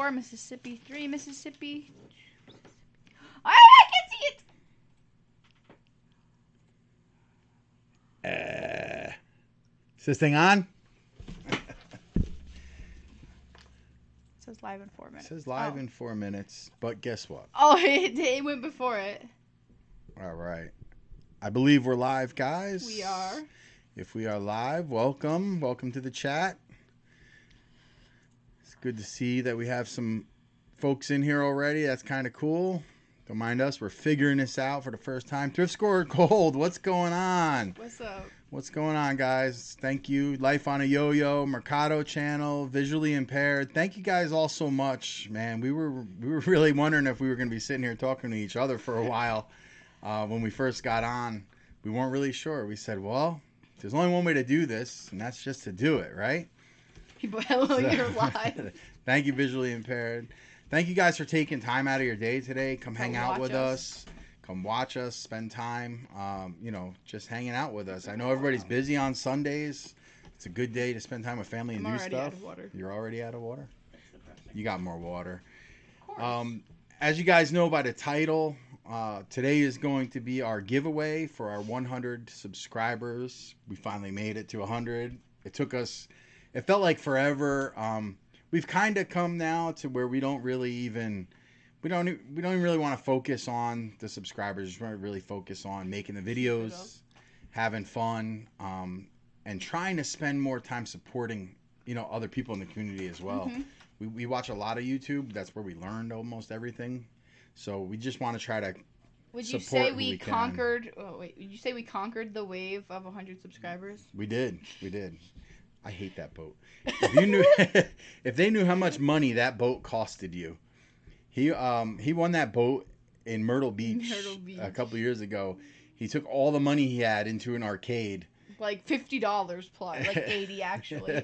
4, Mississippi 3, Mississippi. I can't see it. Is this thing on? It says live in 4 minutes. It says live in 4 minutes, but guess what? Oh, it went before it. All right. I believe we're live, guys. We are. If we are live, welcome. Welcome to the chat. It's good to see that we have some folks in here already. That's kind of cool. Don't mind us. We're figuring this out for the first time. Thrift Score Gold, what's going on? What's up? What's going on, guys? Thank you. Life on a Yo-Yo, Mercado Channel, Visually Impaired. Thank you guys all so much, man. We were really wondering if we were going to be sitting here talking to each other for a while when we first got on. We weren't really sure. We said, well, there's only one way to do this, and that's just to do it, right? Hello, you're live. Thank you, Visually Impaired. Thank you guys for taking time out of your day today. Come hang out with us. Come watch us, spend time, just hanging out with us. I know everybody's busy on Sundays. It's a good day to spend time with family and do stuff. I'm already out of water. You're already out of water? You got more water. Of course. As you guys know by the title, today is going to be our giveaway for our 100 subscribers. We finally made it to 100. It took us, it felt like forever. We've kind of come now to where we don't even really want to focus on the subscribers. We just want to really focus on making the videos, having fun, and trying to spend more time supporting, other people in the community as well. Mm-hmm. We watch a lot of YouTube. That's where we learned almost everything. So we just want to try to Would you say we conquered? Oh wait, would you say we conquered the wave of 100 subscribers? We did. I hate that boat. If you knew, if they knew how much money that boat costed you. He won that boat in Myrtle Beach a couple years ago. He took all the money he had into an arcade. Like $50 plus, like 80 actually.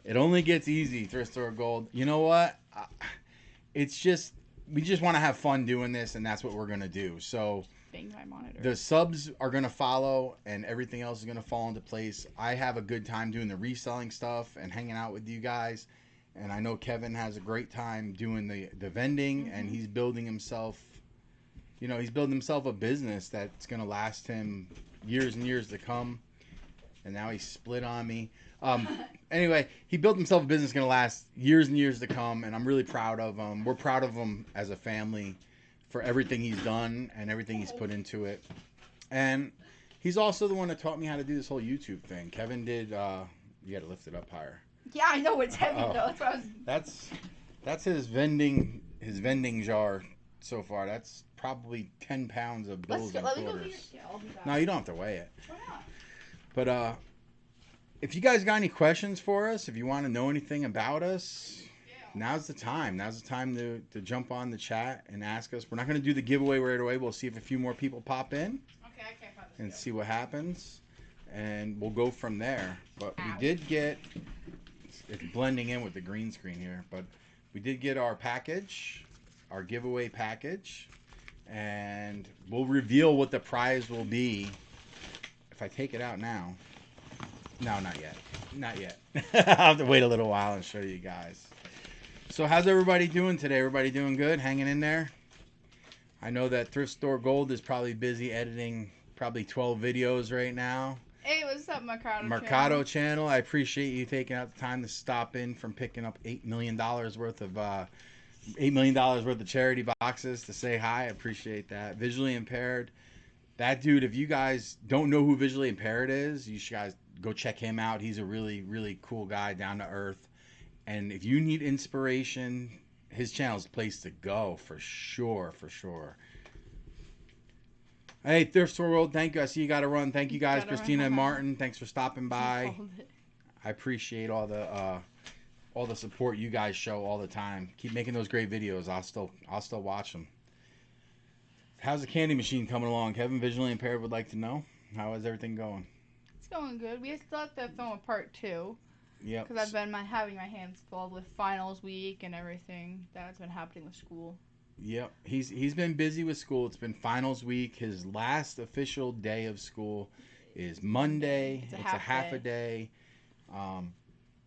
It only gets easy, Thrift Store Gold. You know what? We just want to have fun doing this, and that's what we're gonna do. So Bang my monitor. The subs are gonna follow, and everything else is gonna fall into place. I have a good time doing the reselling stuff and hanging out with you guys. And I know Kevin has a great time doing the vending, and he's building himself, a business that's going to last him years and years to come. And now he's split on me. Anyway, he built himself a business going to last years and years to come, and I'm really proud of him. We're proud of him as a family for everything he's done and everything he's put into it. And he's also the one that taught me how to do this whole YouTube thing. Kevin did, you got to lift it up higher. Yeah, I know it's heavy though. That's what I was... That's his vending jar so far. That's probably 10 pounds of bills and quarters. No, you don't have to weigh it. Why not? But if you guys got any questions for us, if you want to know anything about us, now's the time. Now's the time to jump on the chat and ask us. We're not going to do the giveaway right away. We'll see if a few more people pop in. Okay, I can't find this. And see what happens, and we'll go from there. But we did get. It's blending in with the green screen here, but we did get our package, our giveaway package, and we'll reveal what the prize will be. If I take it out now. No, not yet. I'll have to wait a little while and show you guys. So how's everybody doing today? Everybody doing good? Hanging in there? I know that Thrift Store Gold is probably busy editing probably 12 videos right now. Hey, what's up, Mercado Channel? I appreciate you taking out the time to stop in from picking up $8 million worth of charity boxes to say hi. I appreciate that. Visually Impaired. That dude, if you guys don't know who Visually Impaired is, you should guys go check him out. He's a really, really cool guy, down to earth. And if you need inspiration, his channel's the place to go for sure. Hey, Thrift Store World, thank you. I see you got to run. Thank you guys, Christina and Martin. Thanks for stopping by. I appreciate all the support you guys show all the time. Keep making those great videos. I'll still watch them. How's the candy machine coming along? Kevin, Visually Impaired, would like to know. How is everything going? It's going good. We still have to film a part 2. Yep. Because I've been having my hands full with finals week and everything that's been happening with school. Yep, he's been busy with school. It's been finals week. His last official day of school is Monday. It's a half a day.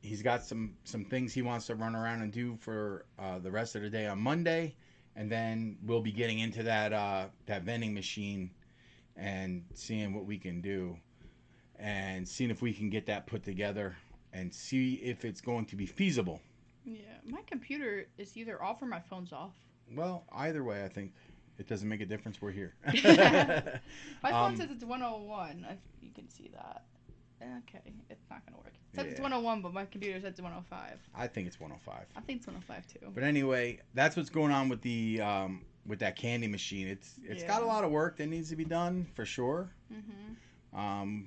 he's got some things he wants to run around and do for the rest of the day on Monday, and then we'll be getting into that vending machine and seeing what we can do, and seeing if we can get that put together and see if it's going to be feasible. Yeah, my computer is either off or my phone's off. Well, either way, I think it doesn't make a difference. We're here. My phone says it's 101. You can see that. Okay, it's not going to work. It says it's 101, but my computer says it's 105. I think it's 105. I think it's 105 too. But anyway, that's what's going on with the with that candy machine. It's got a lot of work that needs to be done for sure. Mm-hmm.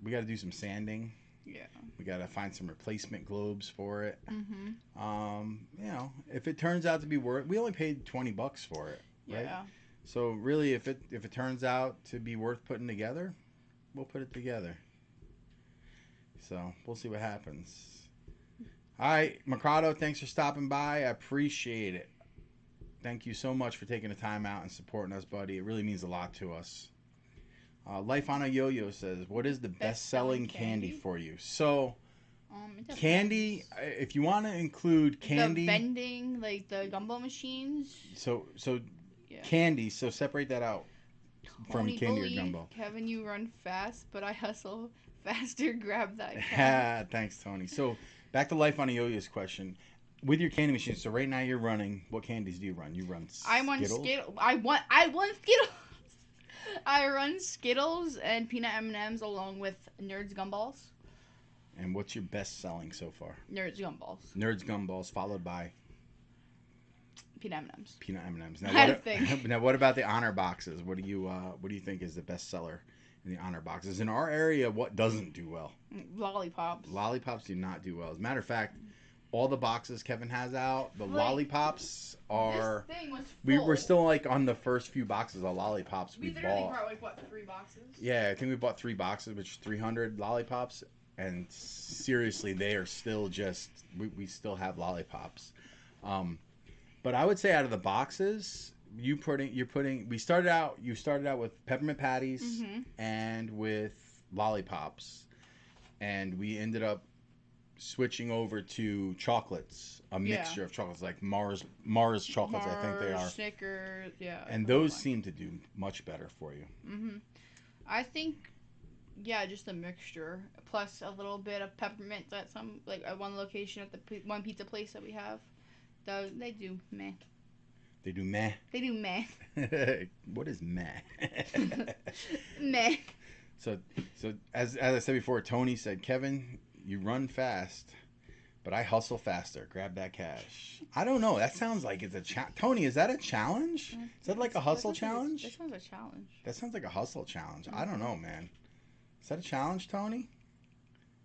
We got to do some sanding. Yeah. We got to find some replacement globes for it. Mm-hmm. You know, if it turns out to be worth, we only paid $20 for it. Right? Yeah. So really, if it turns out to be worth putting together, we'll put it together. So we'll see what happens. All right, Mercado, thanks for stopping by. I appreciate it. Thank you so much for taking the time out and supporting us, buddy. It really means a lot to us. Life on a Yo-Yo says, what is the best-selling candy for you? So, candy, if you want to include candy. The vending, like the gumbo machines. So candy, so separate that out from candy or gumbo. Kevin, you run fast, but I hustle faster. Grab that cash. Thanks, Tony. So, back to Life on a Yo-Yo's question. With your candy machine, so right now you're running, what candies do you run? You run Skittles? I run Skittles. I want Skittles. I run Skittles and peanut M&Ms along with Nerds Gumballs. And what's your best selling so far? Nerds Gumballs. Nerds Gumballs followed by peanut M&Ms. Peanut M&Ms. Now what about the honor boxes? What do you think is the best seller in the honor boxes? In our area, what doesn't do well? Lollipops. Lollipops do not do well. As a matter of fact, all the boxes Kevin has out, the lollipops are. This thing was full. We were still like on the first few boxes of lollipops we literally bought. brought like what, 3 boxes? Yeah, I think we bought 3 boxes, which is 300 lollipops, and seriously, they are still just. We still have lollipops, but I would say out of the boxes, you started out with peppermint patties and with lollipops, and we ended up switching over to chocolates, a mixture of chocolates like Mars chocolates. I think they are Snickers, yeah. And those seem to do much better for you. I think, just a mixture plus a little bit of peppermint at some at one location at the one pizza place that we have. They do meh. They do meh. They do meh. What is meh? Meh. So as I said before, Tony said, Kevin, you run fast, but I hustle faster. Grab that cash. I don't know. That sounds like it's a challenge. Tony, is that a challenge? Is that like a hustle challenge? That sounds like a challenge. That sounds like a hustle challenge. I don't know, man. Is that a challenge, Tony?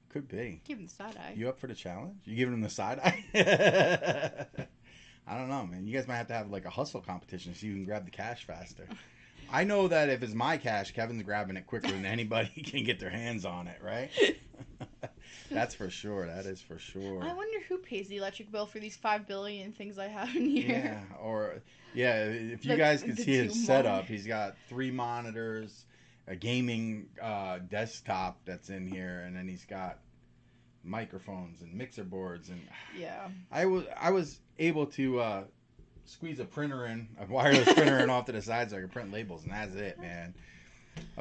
Could be. Give him the side eye. You up for the challenge? You giving him the side eye? I don't know, man. You guys might have to have like a hustle competition so you can grab the cash faster. I know that if it's my cash, Kevin's grabbing it quicker than anybody can get their hands on it, right? That's for sure. That is for sure. I wonder who pays the electric bill for these 5 billion things I have in here. If you guys could see his setup, he's got 3 monitors, a gaming desktop that's in here, and then he's got microphones and mixer boards, and I was able to squeeze a wireless printer in off to the side so I could print labels, and that's it, man.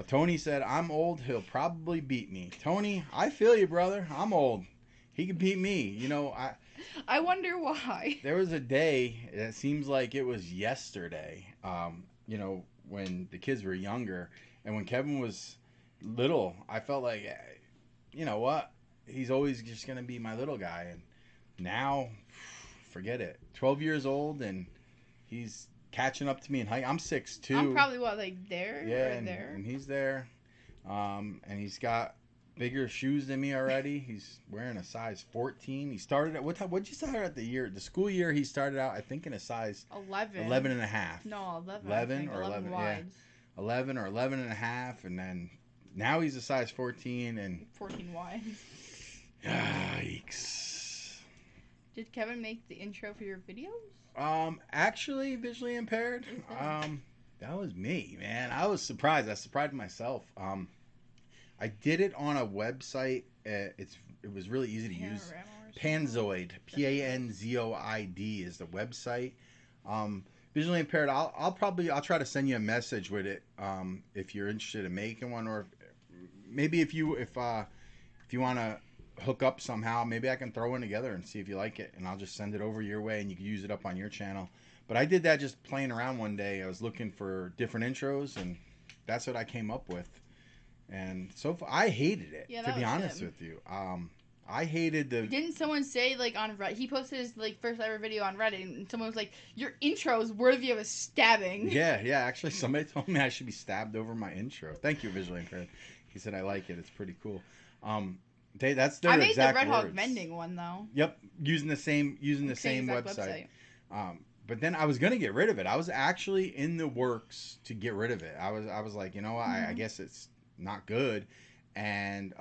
Tony said, I'm old, he'll probably beat me. Tony, I feel you, brother. I'm old. He can beat me. You know, I wonder why. There was a day, it seems like it was yesterday, when the kids were younger, and when Kevin was little, I felt like, you know what? He's always just going to be my little guy. And now, forget it. 12 years old, and he's catching up to me in height. I'm 6'2". I'm probably there? Yeah, right there. And he's there. And he's got bigger shoes than me already. He's wearing a size 14. He started at what'd you start at the school year? He started out, I think, in a size 11 and a half. No, 11. 11 or 11 wides. Yeah. 11 or 11 and a half, and then now he's a size 14 and 14 wides. Yikes. Did Kevin make the intro for your videos? Actually, visually impaired. That was me, man. I was surprised. I surprised myself. I did it on a website. It was really easy to use. Panzoid, Panzoid is the website. Visually impaired. I'll try to send you a message with it if you're interested in making one, or maybe if you want to hook up somehow, maybe I can throw one together and see if you like it, and I'll just send it over your way, and you can use it up on your channel. But I did that just playing around one day. I was looking for different intros, and that's what I came up with. And so far, I hated it. Yeah, to that be was honest good. with you, I hated the. Didn't someone say like on Reddit? He posted his like first ever video on Reddit, and someone was like, "Your intro is worthy of a stabbing." Yeah. Actually, somebody told me I should be stabbed over my intro. Thank you, visually impaired. He said I like it. It's pretty cool. That's their I made the exact Red Hawk words. vending one though. Yep, using the same Same exact website. But then I was gonna get rid of it. I was actually in the works to get rid of it. I was like, you know, I guess it's not good. And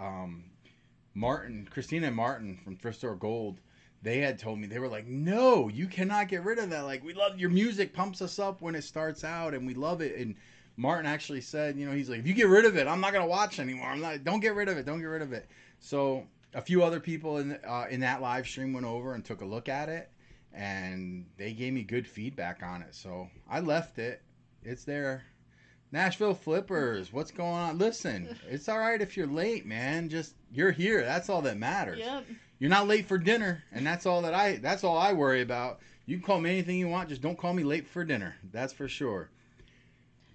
Christina and Martin from Thrift Store Gold, they had told me, they were like, no, you cannot get rid of that. Like, we love your music, pumps us up when it starts out, and we love it. And Martin actually said, you know, he's like, if you get rid of it, I'm not gonna watch anymore. Don't get rid of it. Don't get rid of it. So a few other people in that live stream went over and took a look at it, and they gave me good feedback on it. So I left it. It's there. Nashville Flippers, what's going on? Listen, it's all right if you're late, man. Just you're here. That's all that matters. Yep. You're not late for dinner, and that's all I worry about. You can call me anything you want, just don't call me late for dinner. That's for sure.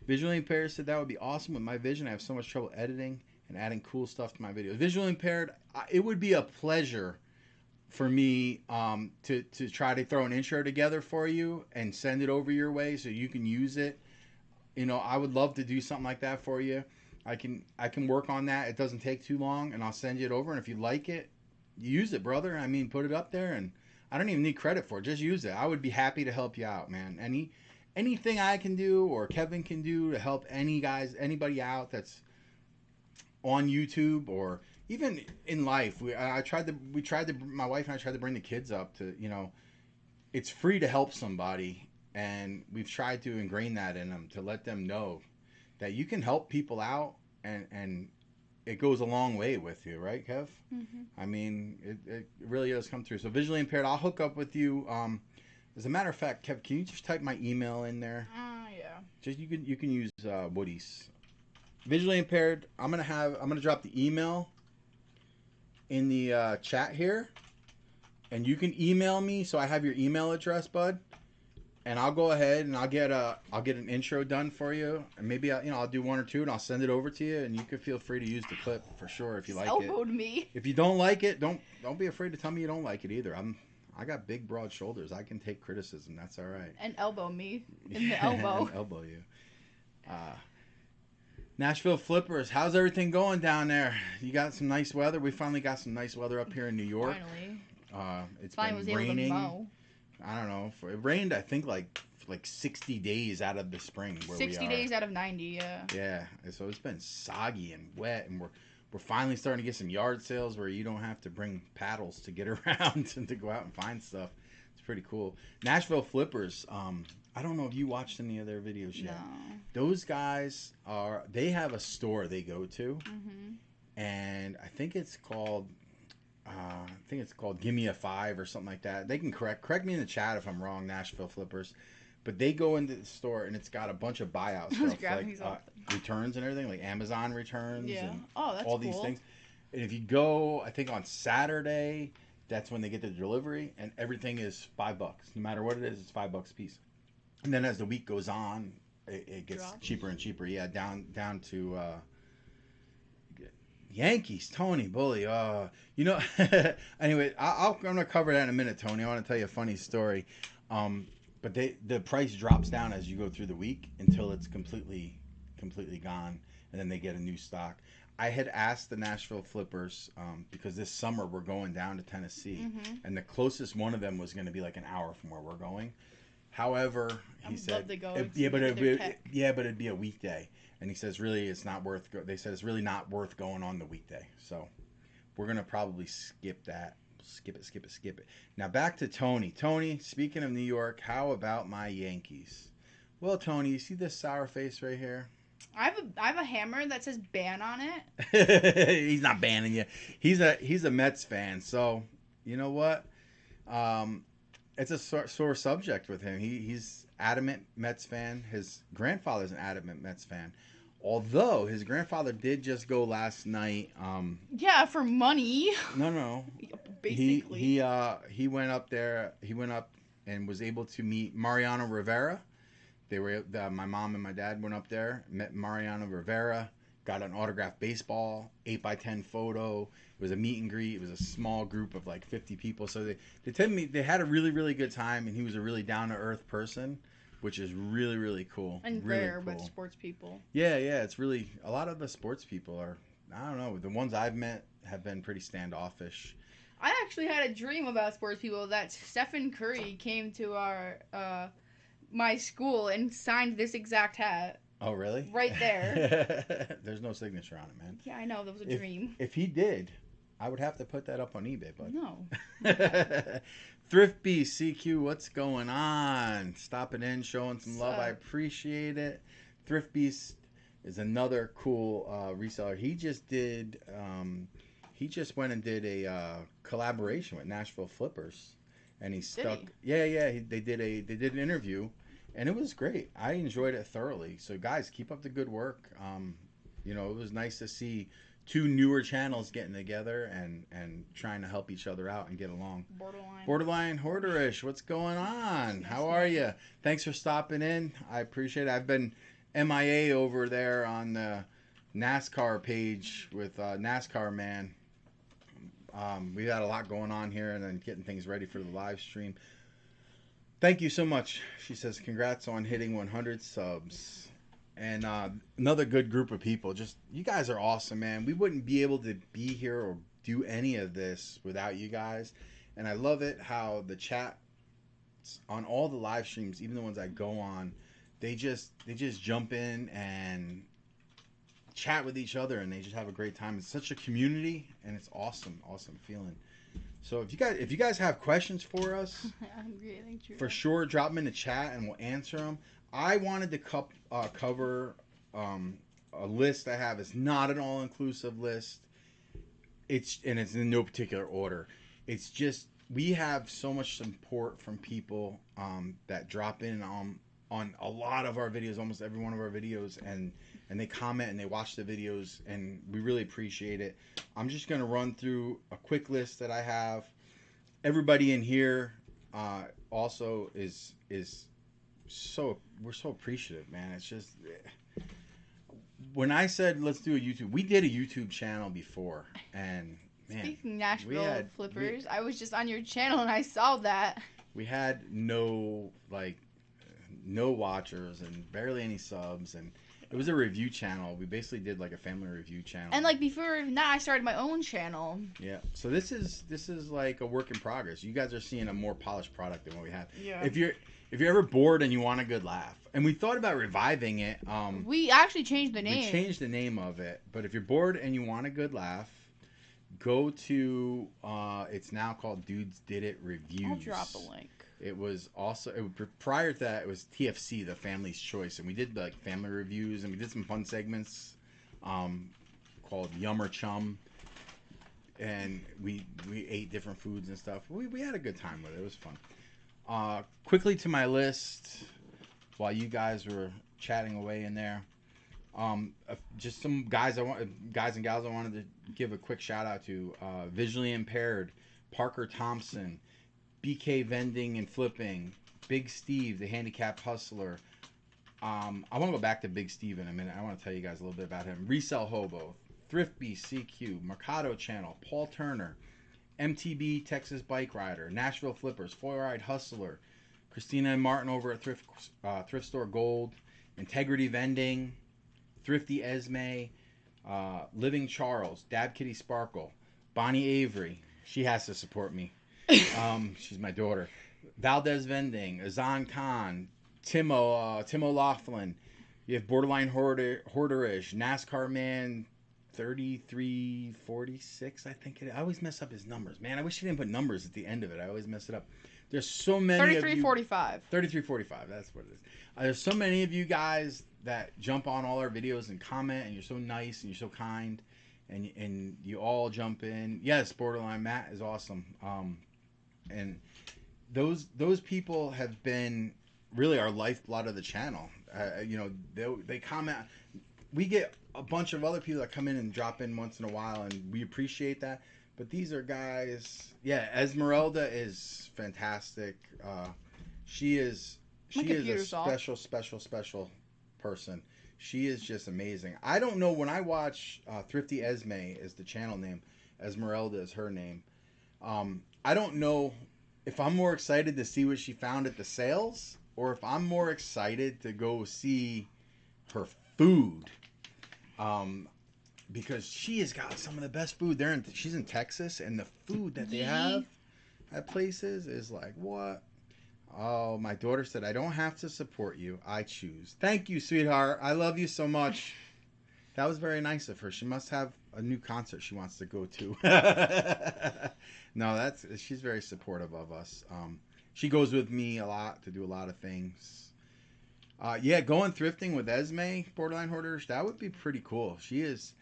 Visually impaired said that would be awesome. With my vision, I have so much trouble editing and adding cool stuff to my videos. Visually impaired, it would be a pleasure for me to try to throw an intro together for you and send it over your way so you can use it. You know, I would love to do something like that for you. I can work on that. It doesn't take too long, and I'll send you it over. And if you like it, use it, brother. I mean, put it up there, and I don't even need credit for it. Just use it. I would be happy to help you out, man. Anything I can do or Kevin can do to help anybody out that's on YouTube or even in life. My wife and I tried to bring the kids up to, you know, it's free to help somebody. And we've tried to ingrain that in them to let them know that you can help people out, and it goes a long way with you, right, Kev? Mm-hmm. I mean, it really does come through. So visually impaired, I'll hook up with you. As a matter of fact, Kev, can you just type my email in there? Yeah. Just you can use Woody's. Visually impaired, I'm gonna drop the email in the chat here, and you can email me. So I have your email address, bud. And I'll go ahead and I'll get an intro done for you, and maybe I'll do one or two, and I'll send it over to you, and you can feel free to use the clip for sure if you like it. Elbowed me. If you don't like it, don't be afraid to tell me you don't like it either. I got big broad shoulders. I can take criticism. That's all right. And elbow me in the elbow. And elbow you. Nashville Flippers, how's everything going down there? You got some nice weather. We finally got some nice weather up here in New York. Finally. It's Finally been was able raining. to mow. I don't know. It rained, I think, like 60 days out of the spring where 60 we are. days out of 90, yeah. Yeah, so it's been soggy and wet, and we're finally starting to get some yard sales where you don't have to bring paddles to get around and to go out and find stuff. It's pretty cool. Nashville Flippers, I don't know if you watched any of their videos yet. No. Those guys they have a store they go to, Mm-hmm. and I think it's called Give Me a 5 or something like that. They can correct me in the chat if I'm wrong, Nashville Flippers. But they go into the store and it's got a bunch of buyout stuff, like returns and everything, like Amazon returns and that's all these cool. things. And if you go, I think on Saturday, that's when they get the delivery, and everything is $5. No matter what it is, it's $5 a piece. And then as the week goes on, it gets cheaper and cheaper. Yeah, down to Yankees, Tony Bully. You know. Anyway, I'm gonna cover that in a minute, Tony. I want to tell you a funny story. But the price drops down as you go through the week until it's completely gone, and then they get a new stock. I had asked the Nashville Flippers because this summer we're going down to Tennessee, and the closest one of them was going to be like an hour from where we're going. However, he said, but it'd be a weekday, and he says really it's not worth. They said it's really not worth going on the weekday, so we're gonna probably skip that. Skip it. Now back to Tony. Tony, speaking of New York, how about my Yankees? Well, Tony, you see this sour face right here? I have a hammer that says ban on it. He's not banning you. He's a Mets fan, so You know what? Um, it's a sore subject with him. He's adamant Mets fan. His grandfather's an adamant Mets fan. Although his grandfather did just go last night. Yeah, for money, No. basically. He went up there. He went up and was able to meet Mariano Rivera. My mom and my dad went up there, met Mariano Rivera, got an autographed baseball, 8x10 photo. It was a meet and greet. It was a small group of like 50 people. So they told me they had a really, really good time, and he was a really down to earth person, which is really, really cool. And really rare cool. with sports people. Yeah. It's really, a lot of the sports people are, I don't know, the ones I've met have been pretty standoffish. I actually had a dream about sports people that Stephen Curry came to our my school and signed this exact hat. Oh, really? Right there. There's no signature on it, man. Yeah, I know. That was a dream. If he did, I would have to put that up on eBay, bud. No. Thrift Beast CQ, what's going on? Stopping in, showing some love. I appreciate it. Thrift Beast is another cool reseller. He just did. He just went and did a collaboration with Nashville Flippers, and he stuck. Yeah. They did an interview, and it was great. I enjoyed it thoroughly. So guys, keep up the good work. It was nice to see two newer channels getting together and trying to help each other out and get along. Borderline Hoarderish, what's going on? How are you? Thanks for stopping in. I appreciate it. I've been MIA over there on the NASCAR page with NASCAR Man. We got a lot going on here and then getting things ready for the live stream. Thank you so much. She says, congrats on hitting 100 subs. And another good group of people. Just, you guys are awesome, man. We wouldn't be able to be here or do any of this without you guys. And I love it how the chat on all the live streams, even the ones I go on, they just jump in and chat with each other, and they just have a great time. It's such a community, and it's awesome feeling. So if you guys have questions for us, for sure drop them in the chat and we'll answer them. I wanted to cover a list I have. It's not an all-inclusive list. It's in no particular order. It's just we have so much support from people that drop in on a lot of our videos, almost every one of our videos, and they comment and they watch the videos, and we really appreciate it. I'm just going to run through a quick list that I have. Everybody in here also is we're so appreciative, man. It's just, when I said let's do a YouTube, we did a YouTube channel before, and man, speaking of Nashville Flippers, I was just on your channel and I saw that. We had no watchers and barely any subs, and it was a review channel. We basically did like a family review channel. And like before that, I started my own channel. Yeah. So this is like a work in progress. You guys are seeing a more polished product than what we have. Yeah. If you're ever bored and you want a good laugh, and we thought about reviving it. We actually changed the name. We changed the name of it. But if you're bored and you want a good laugh, go to it's now called Dudes Did It Reviews. I'll drop a link. It was also prior to that, it was TFC, the Family's Choice, and we did like family reviews, and we did some fun segments called Yum or Chum, and we ate different foods and stuff. We had a good time with it. It was fun. Quickly to my list, while you guys were chatting away in there, just some guys and gals I wanted to give a quick shout out to. Visually impaired, Parker Thompson, BK Vending and Flipping, Big Steve, the handicapped hustler. I want to go back to Big Steve in a minute. I want to tell you guys a little bit about him. Resell Hobo, Thrifty CQ, Mercado Channel, Paul Turner, MTB Texas Bike Rider, Nashville Flippers, Foil Ride Hustler, Christina and Martin over at Thrift Store Gold, Integrity Vending, Thrifty Esme, Living Charles, Dab Kitty Sparkle, Bonnie Avery. She has to support me. She's my daughter. Valdez Vending, Azan Khan, Timo Laughlin. You have Borderline Hoarderish, NASCAR Man 3346, I think it is. I always mess up his numbers. Man, I wish he didn't put numbers at the end of it. I always mess it up. There's so many 3345. 3345, that's what it is. There's so many of you guys that jump on all our videos and comment, and you're so nice and you're so kind. and you all jump in. Yes, Borderline Matt is awesome. And those people have been really our lifeblood of the channel. They comment. We get a bunch of other people that come in and drop in once in a while, and we appreciate that. But these are guys. Yeah, Esmeralda is fantastic. She is My she is a computer's off. special person. She is just amazing. I don't know when I watch Thrifty Esme is the channel name. Esmeralda is her name. I don't know if I'm more excited to see what she found at the sales or if I'm more excited to go see her food. Because she has got some of the best food there. She's in Texas, and the food that they have at places is like, what? Oh, my daughter said, I don't have to support you. I choose. Thank you, sweetheart. I love you so much. That was very nice of her. She must have a new concert she wants to go to. No, she's very supportive of us. She goes with me a lot to do a lot of things. Yeah, going thrifting with Esme, Borderline Hoarders, that would be pretty cool. She is,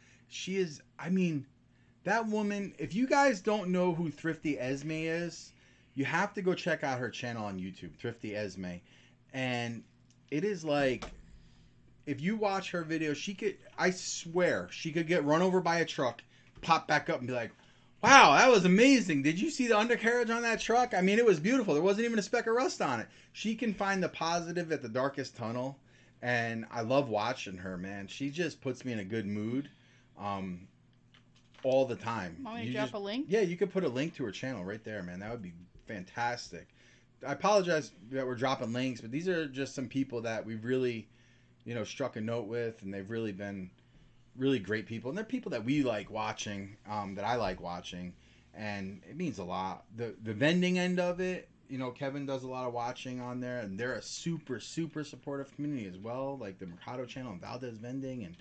I mean, that woman, if you guys don't know who Thrifty Esme is, you have to go check out her channel on YouTube, Thrifty Esme. And it is like, if you watch her video, I swear, she could get run over by a truck, pop back up and be like, wow, that was amazing. Did you see the undercarriage on that truck? I mean, it was beautiful. There wasn't even a speck of rust on it. She can find the positive at the darkest tunnel. And I love watching her, man. She just puts me in a good mood all the time. Want me to drop a link? Yeah, you could put a link to her channel right there, man. That would be fantastic. I apologize that we're dropping links, but these are just some people that we've really, struck a note with, and they've really been really great people. And they're people that we like watching, that I like watching, and it means a lot. The vending end of it, Kevin does a lot of watching on there, and they're a super, super supportive community as well, like the Mercado channel and Valdez Vending, and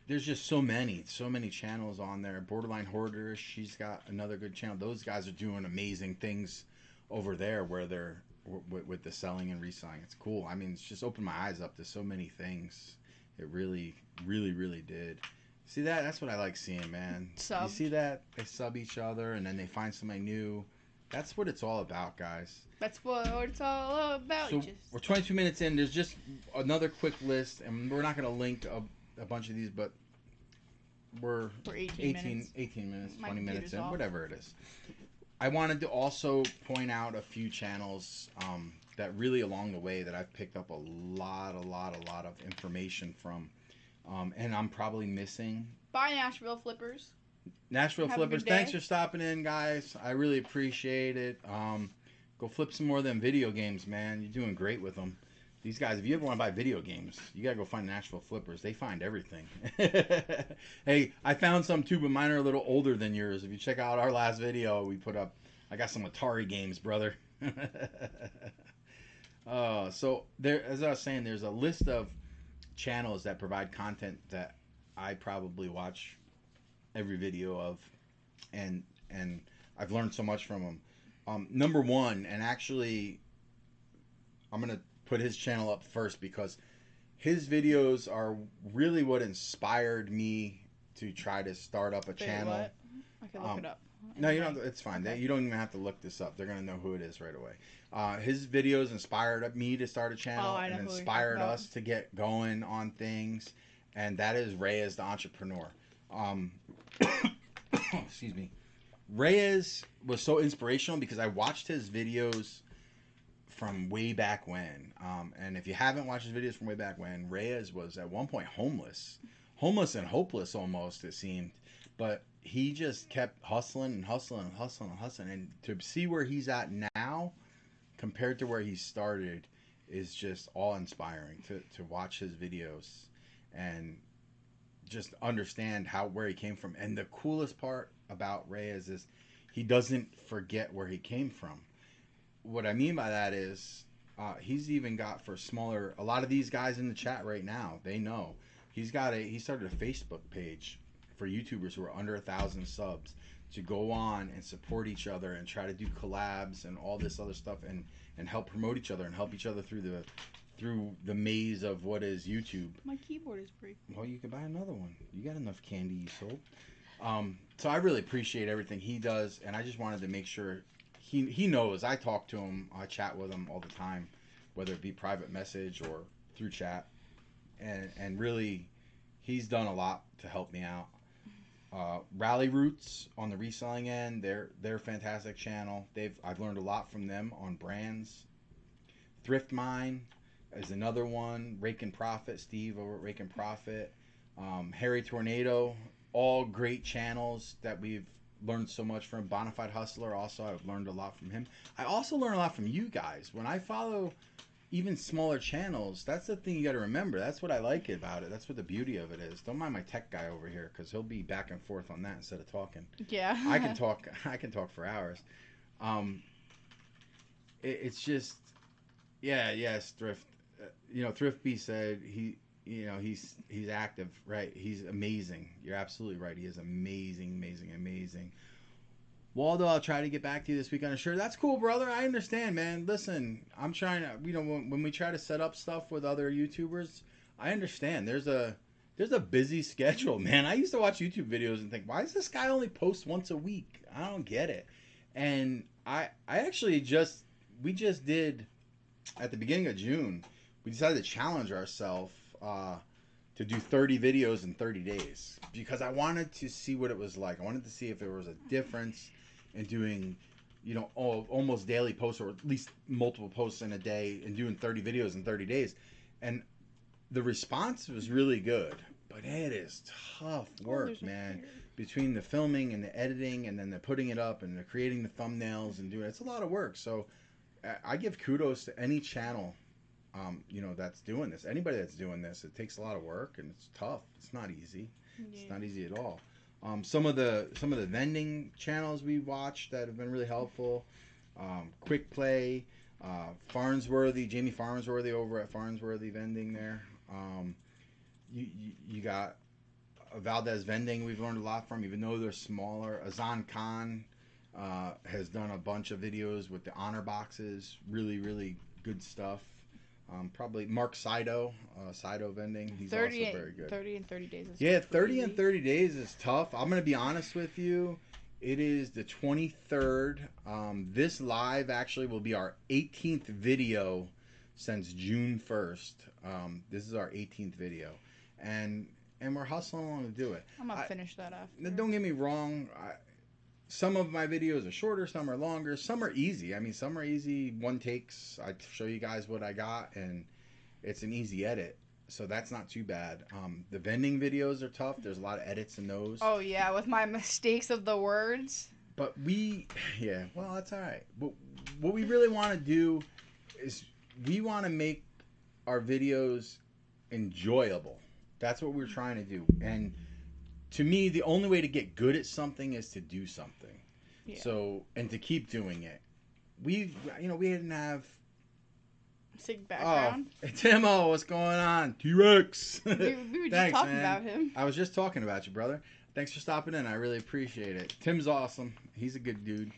there's just so many channels on there. Borderline Hoarders, she's got another good channel. Those guys are doing amazing things over there where they're with the selling and reselling. It's cool. I mean, it's just opened my eyes up to so many things. It really, really, really did. See that? That's what I like seeing, man. You see that? They sub each other and then they find somebody new. That's what it's all about, guys. That's what it's all about. So we're 22 minutes in. There's just another quick list, and we're not going to link a bunch of these, but we're 18 minutes, 20 minutes in, whatever it is. I wanted to also point out a few channels that really along the way that I've picked up a lot of information from, and I'm probably missing. Bye, Nashville Flippers. Nashville Flippers, thanks for stopping in, guys. I really appreciate it. Go flip some more of them video games, man. You're doing great with them. These guys, if you ever want to buy video games, you gotta go find Nashville Flippers. They find everything. Hey, I found some too, but mine are a little older than yours. If you check out our last video we put up, I got some Atari games, brother. So there, as I was saying, there's a list of channels that provide content that I probably watch every video of, and I've learned so much from them. Number one, and actually, I'm gonna put his channel up first because his videos are really what inspired me to try to start up a channel. What? I can look it up. No, you don't. It's fine. Okay. You don't even have to look this up. They're gonna know who it is right away. His videos inspired me to start a channel and inspired us to get going on things, and that is Reyes the Entrepreneur. Excuse me. Reyes was so inspirational because I watched his videos from way back when. And if you haven't watched his videos from way back when, Reyes was at one point homeless and hopeless almost, it seemed. But he just kept hustling. And to see where he's at now compared to where he started is just awe-inspiring to watch his videos and just understand where he came from. And the coolest part about Reyes is he doesn't forget where he came from. What I mean by that is he's even got for smaller, a lot of these guys in the chat right now, they know he started a Facebook page for YouTubers who are under 1,000 subs to go on and support each other and try to do collabs and all this other stuff and help promote each other and help each other through through the maze of what is YouTube. My keyboard is breaking. Well, you could buy another one. You got enough candy you sold. So I really appreciate everything he does, and I just wanted to make sure he knows. I talk to him, I chat with him all the time, whether it be private message or through chat, and really, he's done a lot to help me out. Rally Roots on the reselling end, they're a fantastic channel. I've learned a lot from them on brands. Thrift Mine is another one. Rake and Profit, Steve over at Rake and Profit. Harry Tornado, all great channels that we've learned so much from. Bonafide Hustler, also, I've learned a lot from him. I also learn a lot from you guys. When I follow even smaller channels, that's the thing you got to remember. That's what I like about it. That's what the beauty of it is. Don't mind my tech guy over here, because he'll be back and forth on that instead of talking. Yeah. I can talk for hours. It's just, yes, Thrift. Thrifty said he's active, right? He's amazing. You're absolutely right. He is amazing. Waldo, I'll try to get back to you this week on a shirt. That's cool, brother. I understand, man. Listen, I'm trying to, when we try to set up stuff with other YouTubers, I understand. There's a busy schedule, man. I used to watch YouTube videos and think, why does this guy only post once a week? I don't get it. And I actually we just did, at the beginning of June, we decided to challenge ourselves to do 30 videos in 30 days, because I wanted to see what it was like. I wanted to see if there was a difference in doing, almost daily posts, or at least multiple posts in a day, and doing 30 videos in 30 days. And the response was really good, but it is tough work, man. Between the filming and the editing, and then the putting it up, and the creating the thumbnails and doing it, it's a lot of work. So I give kudos to any channel that's doing this. Anybody that's doing this, it takes a lot of work, and it's tough. It's not easy. Yeah. It's not easy at all. Some of the vending channels we watched that have been really helpful. Quick Play, Farnsworthy, Jamie Farnsworthy over at Farnsworthy Vending there. You got Valdez Vending. We've learned a lot from, even though they're smaller. Azan Khan has done a bunch of videos with the honor boxes. Really good stuff. Probably Mark Sido, Sido Vending. He's also very good. 30 and 30 days. Yeah, 30 and 30 days is tough. I'm going to be honest with you. It is the 23rd. This live actually will be our 18th video since June 1st. This is our 18th video. And we're hustling along to do it. I'm going to finish that after. Don't get me wrong. Some of my videos are shorter, some are longer, some are easy. I mean, some are easy, one takes. I show you guys what I got, and it's an easy edit, so that's not too bad. The vending videos are tough. There's a lot of edits in those. Oh, yeah, with my mistakes of the words. But well, that's all right. But what we really want to do is we want to make our videos enjoyable. That's what we're trying to do. And to me, the only way to get good at something is to do something. Yeah. So, and to keep doing it. We didn't have sick background. Oh, Timo, what's going on? T-Rex. We were just talking about him. I was just talking about you, brother. Thanks for stopping in. I really appreciate it. Tim's awesome. He's a good dude.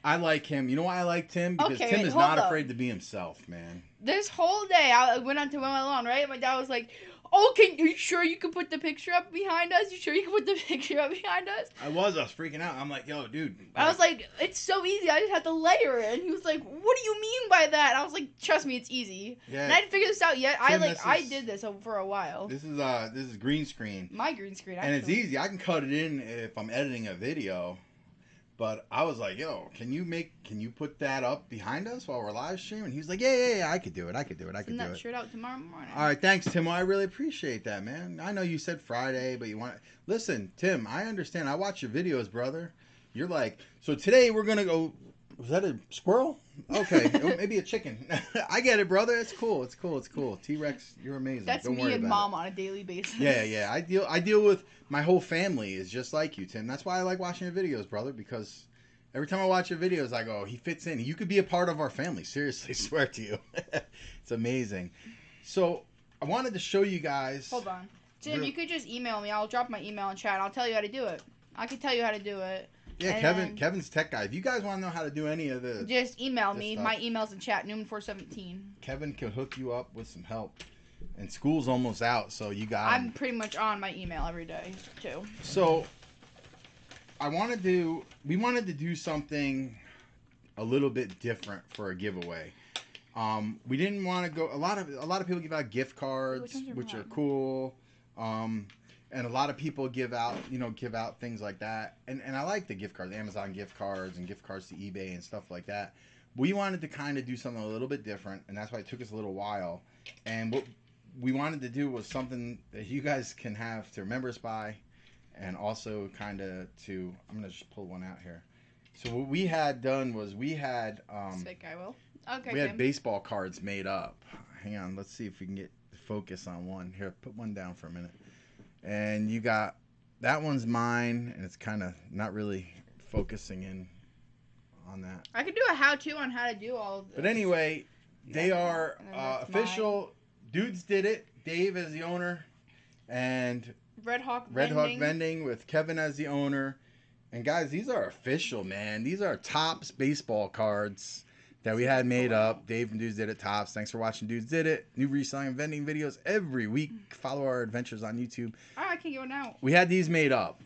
I like him. You know why I like Tim? Because Tim is not afraid to be himself, man. This whole day, I went on to my lawn, right? My dad was like, "Oh, are you sure you can put the picture up behind us? You sure you can put the picture up behind us?" I was freaking out. I'm like, "Yo, dude." I was like, "It's so easy. I just have to layer it." And he was like, "What do you mean by that?" And I was like, "Trust me, it's easy." Yeah. And I didn't figure this out yet. Tim, I did this for a while. This is green screen. My green screen, actually. And it's easy. I can cut it in if I'm editing a video. But I was like, "Yo, can you put that up behind us while we're live streaming?" He was like, "Yeah, I could do it. Send that shirt out tomorrow morning." All right, thanks, Tim. I really appreciate that, man. I know you said Friday, but you want to listen, Tim. I understand. I watch your videos, brother. You're like, so today we're gonna go. Was that a squirrel? Okay, maybe a chicken. I get it, brother. It's cool. T-Rex, you're amazing. That's Don't me worry and about Mom it. on a daily basis. Yeah. I deal with my whole family is just like you, Tim. That's why I like watching your videos, brother. Because every time I watch your videos, I go, he fits in. You could be a part of our family. Seriously, swear to you. It's amazing. So I wanted to show you guys. Hold on, Jim. You could just email me. I'll drop my email in chat. I'll tell you how to do it. I can tell you how to do it. Yeah, And Kevin. then- Kevin's tech guy. If you guys want to know how to do any of the, Just email this me. stuff. My email's in chat, Newman417. Kevin can hook you up with some help. And school's almost out, so you got. I'm pretty much on my email every day, too. So, we wanted to do something a little bit different for a giveaway. We didn't want to go. A lot of people give out gift cards, which are cool. And a lot of people give out things like that. And I like the gift cards, Amazon gift cards and gift cards to eBay and stuff like that. We wanted to kind of do something a little bit different, and that's why it took us a little while. And what we wanted to do was something that you guys can have to remember us by, and also kind of to. I'm gonna just pull one out here. So what we had done was we had Sick, I will. Okay, we had Tim. baseball cards made up. Hang on, let's see if we can get focus on one. Here, put one down for a minute. And you got that one's mine, and it's kind of not really focusing in on that. I could do a how-to on how to do all of this. But anyway, they Yeah, are and then that's official. Dudes did it. Dave as the owner, and Red Hawk Red Hawk Vending with Kevin as the owner. And guys, these are official, man. These are Topps baseball cards that we had made up. Dave and Dudes did it. Topps. Thanks for watching Dudes Did It. New reselling and vending videos every week. Follow our adventures on YouTube. Oh, I can go now. We had these made up.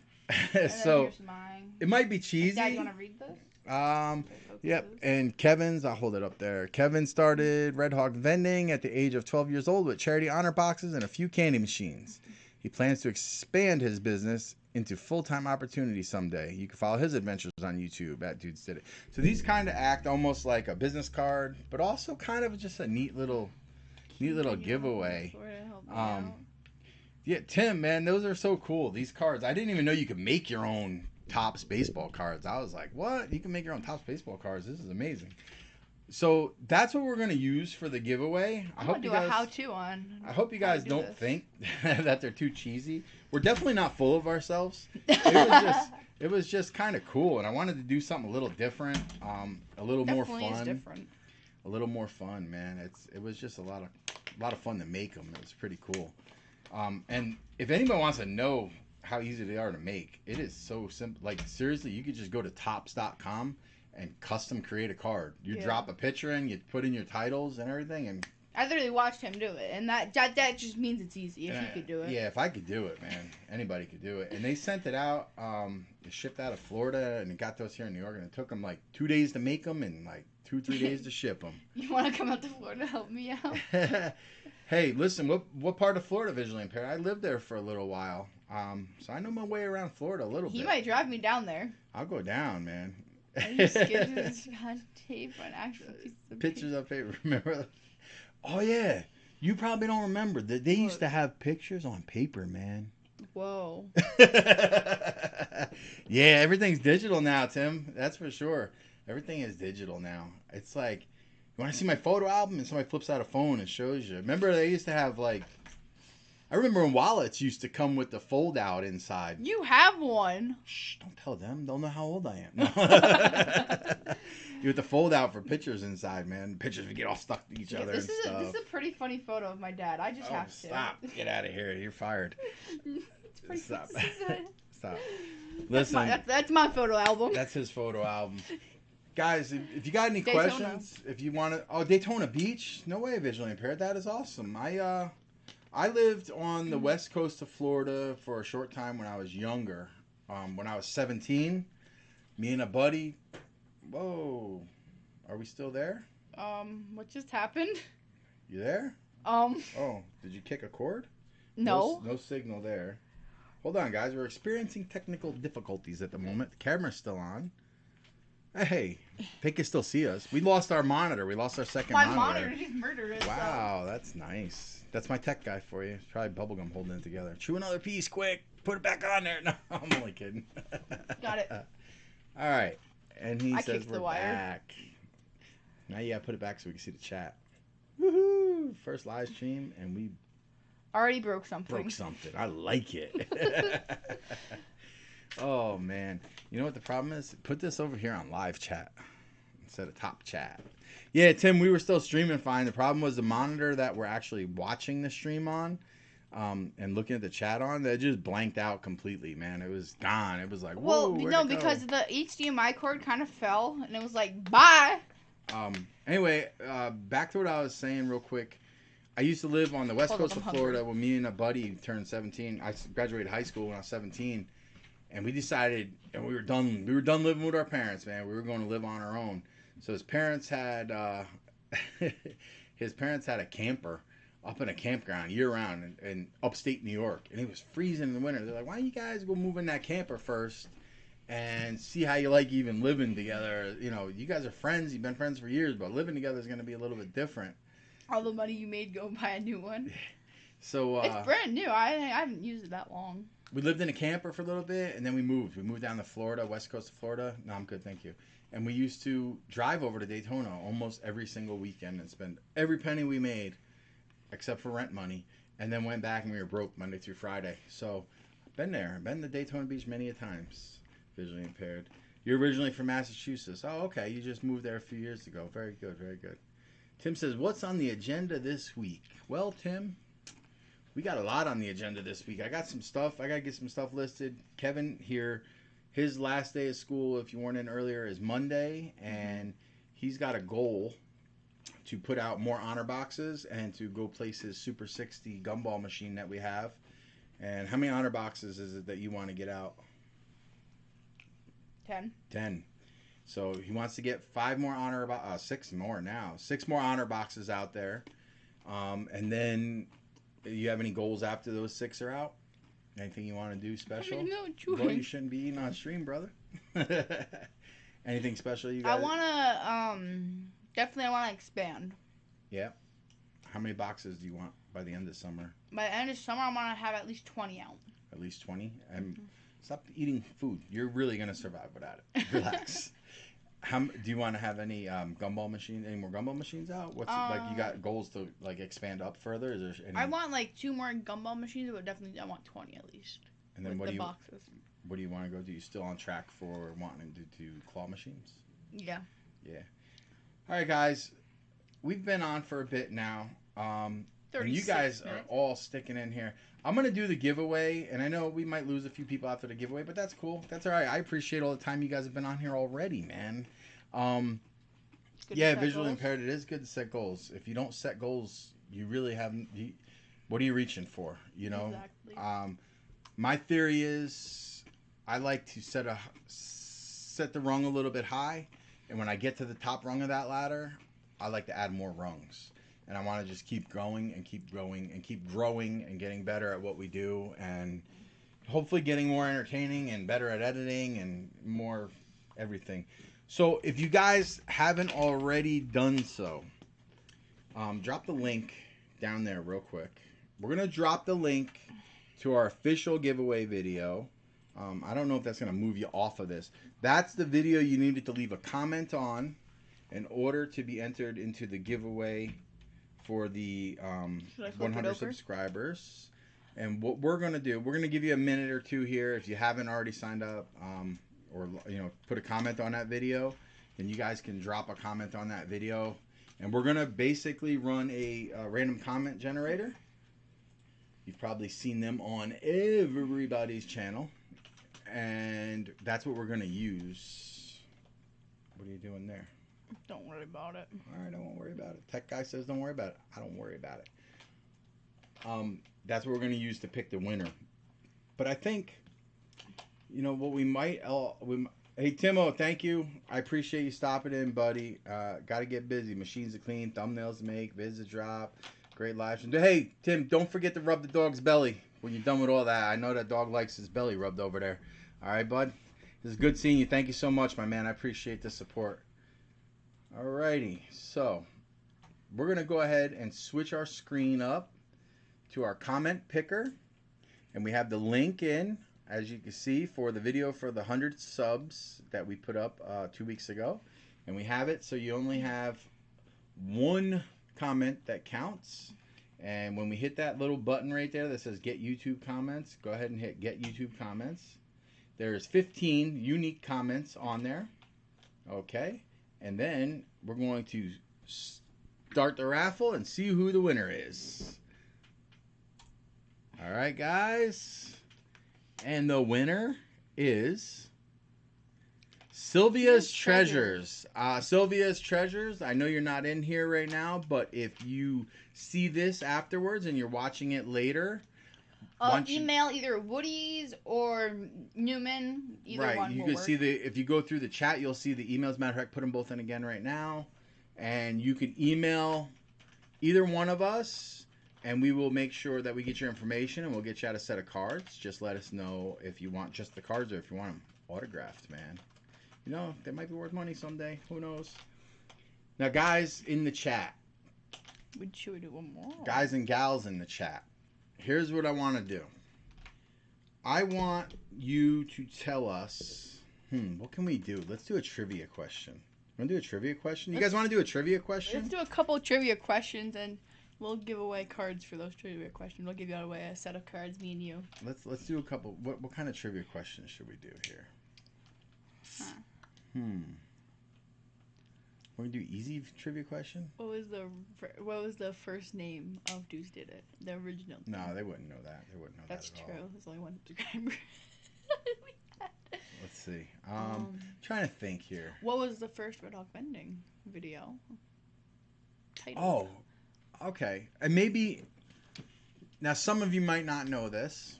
And So then here's mine. it might be cheesy. Dad, you want to read this? Yep. And Kevin's, I'll hold it up there. Kevin started Red Hawk Vending at the age of 12 years old with charity honor boxes and a few candy machines. He plans to expand his business into full-time opportunity someday. You can follow his adventures on YouTube at Dudes Did It. So these kind of act almost like a business card, but also kind of just a neat little giveaway. Sort of help me Um, out. Yeah, Tim, man, those are so cool. These cards, I didn't even know you could make your own Topps baseball cards. I was like, what? You can make your own Topps baseball cards? This is amazing. So that's what we're going to use for the giveaway. I'm going to do a how-to on I hope you how to guys do don't this. think that they're too cheesy. We're definitely not full of ourselves. It was just kind of cool, and I wanted to do something a little different, a little more Definitely is fun, different. a little more fun, man. It was just a lot of fun to make them. It was pretty cool. And if anybody wants to know how easy they are to make, it is so simple. Like seriously, you could just go to Topps.com and custom create a card. You Yeah. drop a picture in, you put in your titles and everything, and I literally watched him do it, and that just means it's easy if you could do it. Yeah, if I could do it, man, anybody could do it. And they sent it out. It shipped out of Florida, and it got to us here in New York. And it took them like 2 days to make them, and like 2-3 days to ship them. You want to come out to Florida to help me out? Hey, listen, what part of Florida visually impaired? I lived there for a little while, so I know my way around Florida a little He bit. might drive me down there. I'll go down, man. And he sketches on tape on actual pieces of Pictures of paper. Remember? Oh yeah, you probably don't remember that they used to have pictures on paper, man. Whoa. Yeah, everything's digital now, Tim. That's for sure. Everything is digital now. It's like, you want to see my photo album? And somebody flips out a phone and shows you. Remember they used to have like, I remember when wallets used to come with the fold out inside. You have one. Shh, don't tell them. They'll know how old I am. No. You had the fold out for pictures inside, man. Pictures would get all stuck to each Yeah, other this and is stuff. this is a pretty funny photo of my dad. I just have to. Stop. Get out of here. You're fired. It's pretty Stop. this is a- Stop. That's Listen, that's my photo album. that's his photo album. Guys, if you got any Daytona. questions, if you want to, Daytona Beach, no way visually impaired. That is awesome. I lived on the west coast of Florida for a short time when I was younger. When I was 17, me and a buddy. Whoa, are we still there? What just happened? You there? Oh, did you kick a cord? No. No signal there. Hold on, guys. We're experiencing technical difficulties at the moment. The camera's still on. Hey, they can still see us. We lost our monitor. We lost our second My monitor. monitor just murdered it. Wow, that's nice. That's my tech guy for you. It's probably bubblegum holding it together. Chew another piece, quick. Put it back on there. No, I'm only kidding. Got it. All right. And he I says kicked we're the wire. back. Now you gotta put it back so we can see the chat. Woohoo! First live stream, and we Already broke something. broke something. I like it. Oh, man. You know what the problem is? Put this over here on live chat instead of top chat. Yeah, Tim, we were still streaming fine. The problem was the monitor that we're actually watching the stream on and looking at the chat on, that just blanked out completely, man. It was gone. It was like, whoa, Well, where'd no, it go? because the HDMI cord kind of fell, and it was like, bye. Anyway, back to what I was saying real quick. I used to live on the west Hold up, coast of I'm Florida hungry. when me and a buddy turned 17. I graduated high school when I was 17, and we decided, and we were done. We were done living with our parents, man. We were going to live on our own. So his parents had his parents had a camper up in a campground year round in upstate New York, and it was freezing in the winter. They're like, "Why don't you guys go move in that camper first and see how you like even living together? You know, you guys are friends. You've been friends for years, but living together is going to be a little bit different." All the money you made, go buy a new one. So It's brand new. I haven't used it that long. we lived in a camper for a little bit, and then we moved. We moved down to Florida, west coast of Florida. No, I'm good, thank you. And we used to drive over to Daytona almost every single weekend and spend every penny we made, except for rent money, and then went back and we were broke Monday through Friday. So I've been there. I've been to Daytona Beach many a times, visually impaired. You're originally from Massachusetts. Oh, okay. You just moved there a few years ago. Very good, very good. Tim says, what's on the agenda this week? Well, Tim, we got a lot on the agenda this week. I got some stuff. I got to get some stuff listed. Kevin here, his last day of school, if you weren't in earlier, is Monday, and he's got a goal to put out more honor boxes and to go place his Super 60 gumball machine that we have. And how many honor boxes is it that you want to get out? 10. 10. So he wants to get 5 more honor, 6 more now. 6 more honor boxes out there. And then, you have any goals after those 6 are out? Anything you want to do special? Well, you shouldn't be eating on stream, brother. Anything special you got? I wanna definitely I wanna expand. Yeah. How many boxes do you want by the end of summer? By the end of summer, I wanna have at least 20 out. At least 20? And stop eating food. You're really gonna survive without it. Relax. Do you want to have any gumball machine? Any more gumball machines out? What's like you got goals to like expand up further? Is there any? I want like 2 more gumball machines, but definitely I want 20 at least. And then with what the do you boxes. what do you want to go do? You still on track for wanting to do claw machines? Yeah. Yeah. All right, guys. We've been on for a bit now. And you guys are all sticking in here. I'm going to do the giveaway, and I know we might lose a few people after the giveaway, but that's cool. That's all right. I appreciate all the time you guys have been on here already, man. Yeah, visually impaired, it is good to set goals. If you don't set goals, you really haven't. What are you reaching for? You know? Exactly. My theory is I like to set the rung a little bit high, and when I get to the top rung of that ladder, I like to add more rungs. And I want to just keep growing and keep growing and keep growing and getting better at what we do, and hopefully getting more entertaining and better at editing and more everything. So if you guys haven't already done so, drop the link down there real quick. We're going to drop the link to our official giveaway video. I don't know if that's going to move you off of this. That's the video you needed to leave a comment on in order to be entered into the giveaway for the 100 subscribers. And what we're going to do, we're going to give you a minute or two here. If you haven't already signed up or put a comment on that video, then you guys can drop a comment on that video. And we're going to basically run a random comment generator. You've probably seen them on everybody's channel. And that's what we're going to use. What are you doing there? Don't worry about it. All right, I won't worry about it. Tech guy says don't worry about it. I don't worry about it. That's what we're going to use to pick the winner. But I think, what we might... Hey, Timo, thank you. I appreciate you stopping in, buddy. Got to get busy. Machines to clean, thumbnails to make, vids to drop. Great live stream. Hey, Tim, don't forget to rub the dog's belly when you're done with all that. I know that dog likes his belly rubbed over there. All right, bud? This is good seeing you. Thank you so much, my man. I appreciate the support. Alrighty, so we're going to go ahead and switch our screen up to our comment picker. And we have the link in, as you can see, for the video for the 100 subs that we put up 2 weeks ago. And we have it, so you only have one comment that counts. And when we hit that little button right there that says Get YouTube Comments, go ahead and hit Get YouTube Comments. There's 15 unique comments on there. Okay. And then we're going to start the raffle and see who the winner is. All right, guys. And the winner is Sylvia's Treasures. Sylvia's Treasures. I know you're not in here right now, but if you see this afterwards and you're watching it later, email either Woody's or Newman. Either one you will can work. see if you go through the chat, you'll see the emails. Matter of fact, put them both in again right now, and you can email either one of us, and we will make sure that we get your information, and we'll get you out a set of cards. Just let us know if you want just the cards or if you want them autographed, man. You know, they might be worth money someday. Who knows? Now, guys in the chat. Should we do one more? Guys and gals in the chat. Here's what I want to do. I want you to tell us, what can we do? Let's do a trivia question. Want to do a trivia question? You guys want to do a trivia question? Let's do a couple trivia questions, and we'll give away cards for those trivia questions. We'll give you away a set of cards, me and you. Let's do a couple. What kind of trivia questions should we do here? We're gonna do easy trivia question. What was the first name of Deuce Did It? The original. No, they wouldn't know that. They wouldn't know That's that. That's true. true. There's only one subscriber. Let's see. Trying to think here. What was the first Red Hawk vending video? Title. Oh, okay. And maybe now some of you might not know this,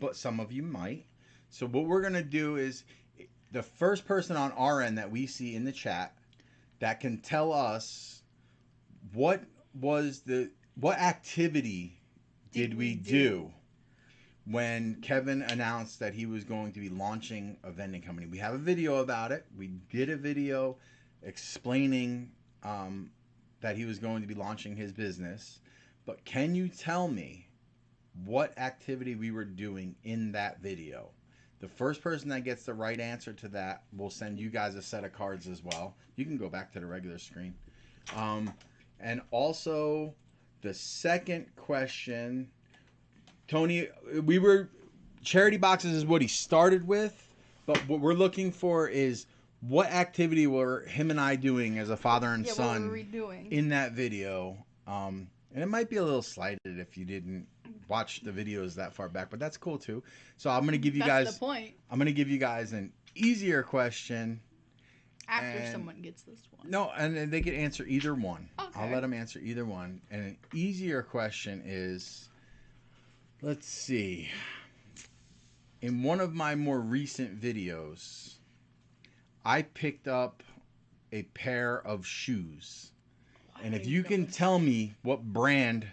but some of you might. So what we're gonna do is the first person on our end that we see in the chat that can tell us what activity did we do when Kevin announced that he was going to be launching a vending company. We have a video about it. We did a video explaining that he was going to be launching his business. But can you tell me what activity we were doing in that video? The first person that gets the right answer to that will send you guys a set of cards as well. You can go back to the regular screen. And also, the second question, Tony, charity boxes is what he started with, but what we're looking for is what activity were him and I doing as a father and son what were we doing? In that video. And it might be a little slighted if you didn't watch the videos that far back, but that's cool too. So I'm gonna give you guys. That's the point. I'm gonna give you guys an easier question. After someone gets this one. No, and they can answer either one. Okay. I'll let them answer either one. And an easier question is, let's see. In one of my more recent videos, I picked up a pair of shoes. And if you can tell me what brand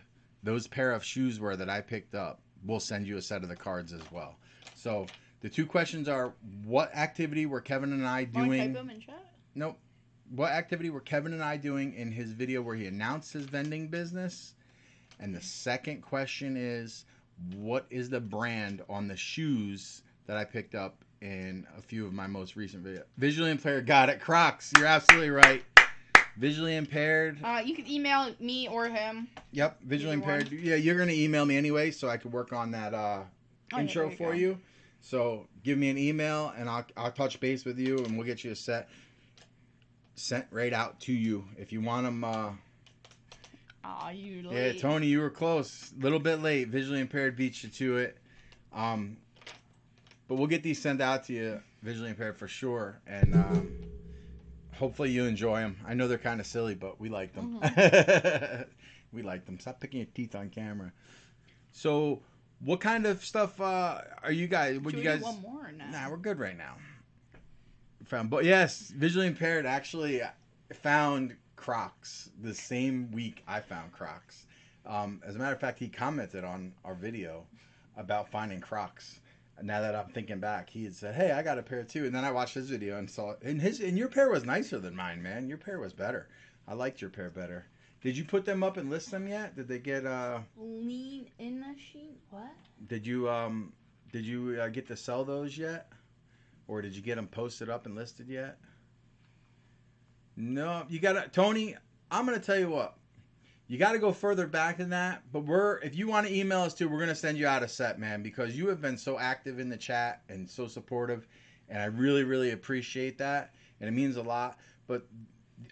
those pair of shoes were that I picked up, we'll send you a set of the cards as well. So the two questions are, what activity were Kevin and I doing? Want to type them in chat? Nope. What activity were Kevin and I doing in his video where he announced his vending business? And the second question is, what is the brand on the shoes that I picked up in a few of my most recent videos? Visually impaired. Got it. Crocs. You're absolutely right. Visually impaired. You can email me or him. Yep, visually impaired. Yeah, you're gonna email me anyway, so I could work on that intro for you. So give me an email, and I'll touch base with you, and we'll get you a set sent right out to you if you want them. You late. Yeah, Tony, you were close. A little bit late. Visually impaired beat you to it. But we'll get these sent out to you, visually impaired for sure, and. Hopefully you enjoy them. I know they're kind of silly, but we like them. Mm-hmm. We like them. Stop picking your teeth on camera. So, what kind of stuff are you guys? Should we do one more or not? Nah, we're good right now. But yes, visually impaired actually found Crocs the same week I found Crocs. As a matter of fact, he commented on our video about finding Crocs. Now that I'm thinking back, he had said, "Hey, I got a pair too." And then I watched his video and saw it. And your pair was nicer than mine, man. Your pair was better. I liked your pair better. Did you put them up and list them yet? Did they get lean in the sheet? What? Did you get to sell those yet? Or did you get them posted up and listed yet? No, you gotta, Tony. I'm gonna tell you what. You got to go further back than that, but if you want to email us too, we're going to send you out a set, man, because you have been so active in the chat and so supportive, and I really, really appreciate that, and it means a lot. But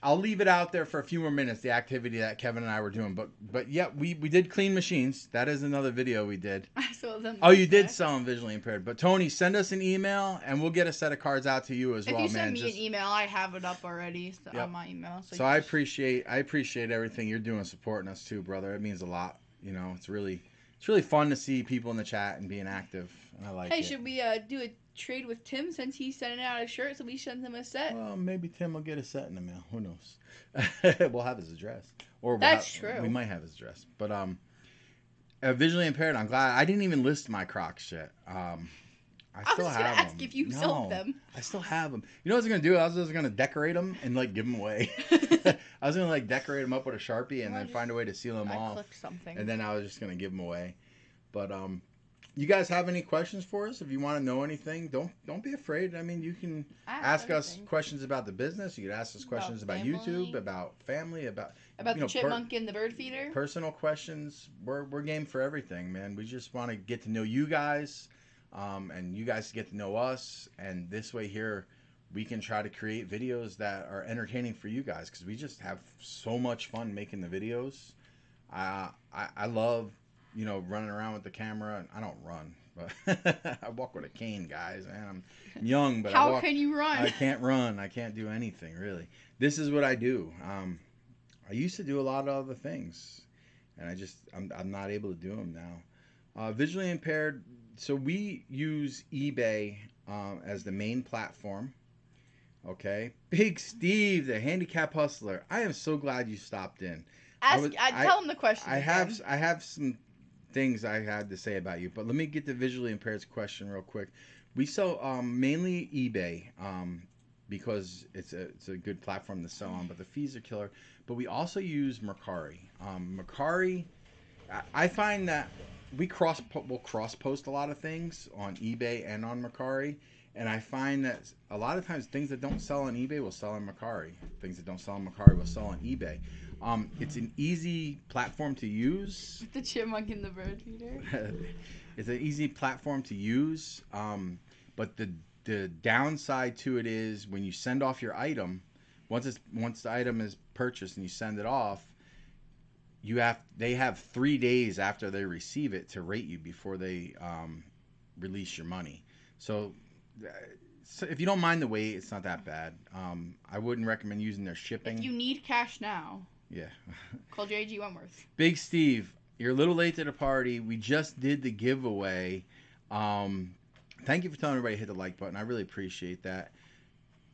I'll leave it out there for a few more minutes, the activity that Kevin and I were doing. But yeah, we did clean machines. That is another video we did. I saw them. Oh, you did sell them visually impaired. But Tony, send us an email and we'll get a set of cards out to you as If well, you send man. me an email, I have it up already Yep. on my email. So I appreciate everything you're doing, supporting us too, brother. It means a lot. You know, it's really fun to see people in the chat and being active. And I like it. Hey, should we do a trade with Tim since he's sending out a shirt, so we send him a set? Well, maybe Tim will get a set in the mail. Who knows? We'll have his address, or That's true. We might have his address, but visually impaired. I'm glad I didn't even list my Crocs yet. I still was have gonna ask them. if you sold them. I still have them. You know what I was gonna do? I was just gonna decorate them and like give them away. I was gonna like decorate them up with a Sharpie and then find a way to seal them off. Clicked something. And then I was just gonna give them away. But you guys have any questions for us? If you want to know anything, don't be afraid. I mean, you can ask us questions about the business. You can ask us questions about YouTube, about family, about the chipmunk and the bird feeder. Personal questions. We're game for everything, man. We just want to get to know you guys, and you guys get to know us. And this way here, we can try to create videos that are entertaining for you guys because we just have so much fun making the videos. I love, you know, running around with the camera. I don't run, but I walk with a cane, guys, man. I'm young, but How can you run? I can't run. I can't do anything, really. This is what I do. I used to do a lot of other things, and I'm not able to do them now. Visually impaired, so we use eBay as the main platform. Okay. Big Steve, the handicap hustler. I am so glad you stopped in. Tell him the question. I have some things I had to say about you, but let me get the visually impaired question real quick. We sell mainly eBay because it's a good platform to sell on, but the fees are killer. But we also use Mercari. Mercari, I find that we'll cross post a lot of things on eBay and on Mercari, and I find that a lot of times things that don't sell on eBay will sell on Mercari. Things that don't sell on Mercari will sell on eBay. It's an easy platform to use. The chipmunk and the bird feeder. It's an easy platform to use, but the downside to it is when you send off your item, once the item is purchased and you send it off, they have 3 days after they receive it to rate you before they release your money. So if you don't mind the wait, it's not that bad. I wouldn't recommend using their shipping. If you need cash now. Yeah. Call JG Wentworth. Big Steve, you're a little late to the party. We just did the giveaway. Thank you for telling everybody to hit the like button. I really appreciate that.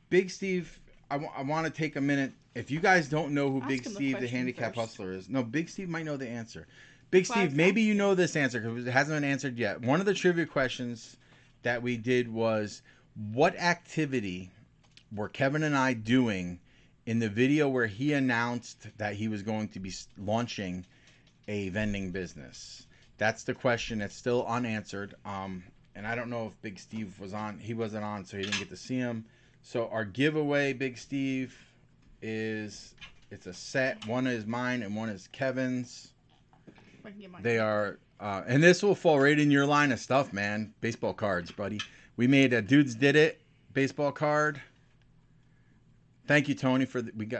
Big Steve, I want to take a minute. If you guys don't know who Big Steve, the handicap hustler, is, no, Big Steve might know the answer. Big Steve, maybe you know this answer because it hasn't been answered yet. One of the trivia questions that we did was, what activity were Kevin and I doing in the video where he announced that he was going to be launching a vending business? That's the question that's still unanswered. And I don't know if Big Steve was on. He wasn't on, so he didn't get to see him. So our giveaway, Big Steve, it's a set. One is mine and one is Kevin's. They are, and this will fall right in your line of stuff, man. Baseball cards, buddy. We made a Dudes Did It baseball card. Thank you, Tony,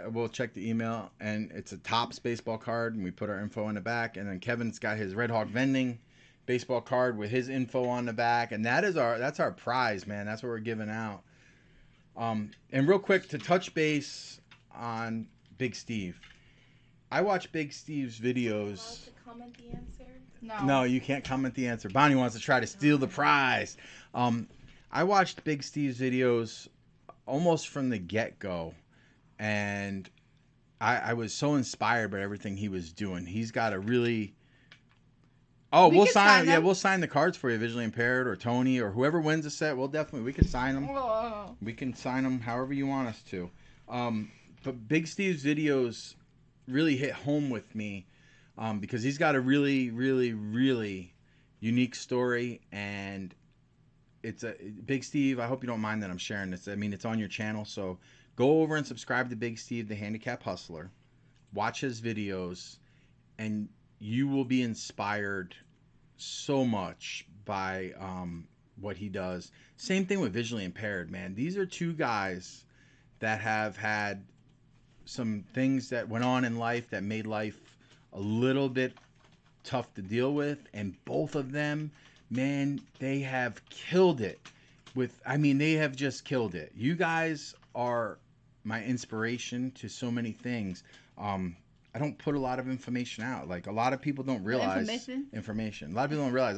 we'll check the email, and it's a Topps baseball card, and we put our info in the back, and then Kevin's got his Red Hawk vending baseball card with his info on the back, and that's our prize, man. That's what we're giving out. And real quick, to touch base on Big Steve, I watch Big Steve's videos. To comment the answer? No, you can't comment the answer. Bonnie wants to try to steal the prize. I watched Big Steve's videos almost from the get-go, and I was so inspired by everything he was doing. He's got a really... we'll sign the cards for you, visually impaired, or Tony, or whoever wins the set. We can sign them. Whoa. We can sign them however you want us to. But Big Steve's videos really hit home with me because he's got a really, really, really unique story, and it's a Big Steve. I hope you don't mind that I'm sharing this. I mean, it's on your channel, so go over and subscribe to Big Steve, the handicap hustler. Watch his videos, and you will be inspired so much by what he does. Same thing with visually impaired, man. These are two guys that have had some things that went on in life that made life a little bit tough to deal with, and both of them, man, they have killed it. I mean, they have just killed it. You guys are my inspiration to so many things. I don't put a lot of information out. Like a lot of people don't realize information. A lot of people don't realize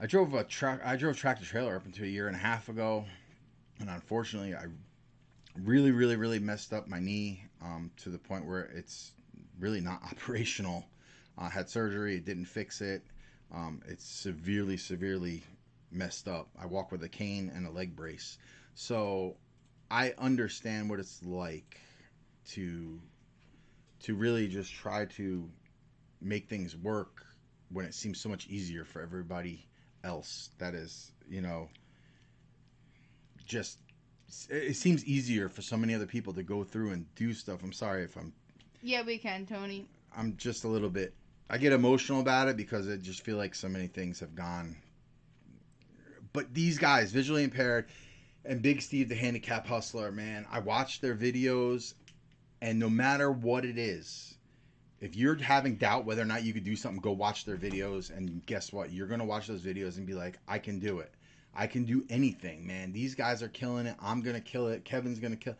I drove tractor trailer up until a year and a half ago, and unfortunately, I really, really, really messed up my knee to the point where it's really not operational. I had surgery, it didn't fix it. It's severely, severely messed up. I walk with a cane and a leg brace, so I understand what it's like to really just try to make things work when it seems so much easier for everybody else. That is, just it seems easier for so many other people to go through and do stuff. I'm sorry if Yeah, we can, Tony. I'm just a little bit. I get emotional about it because I just feel like so many things have gone. But these guys, visually impaired, and Big Steve, the handicap hustler, man, I watch their videos, and no matter what it is, if you're having doubt whether or not you could do something, go watch their videos, and guess what? You're going to watch those videos and be like, I can do it. I can do anything, man. These guys are killing it. I'm going to kill it. Kevin's going to kill it.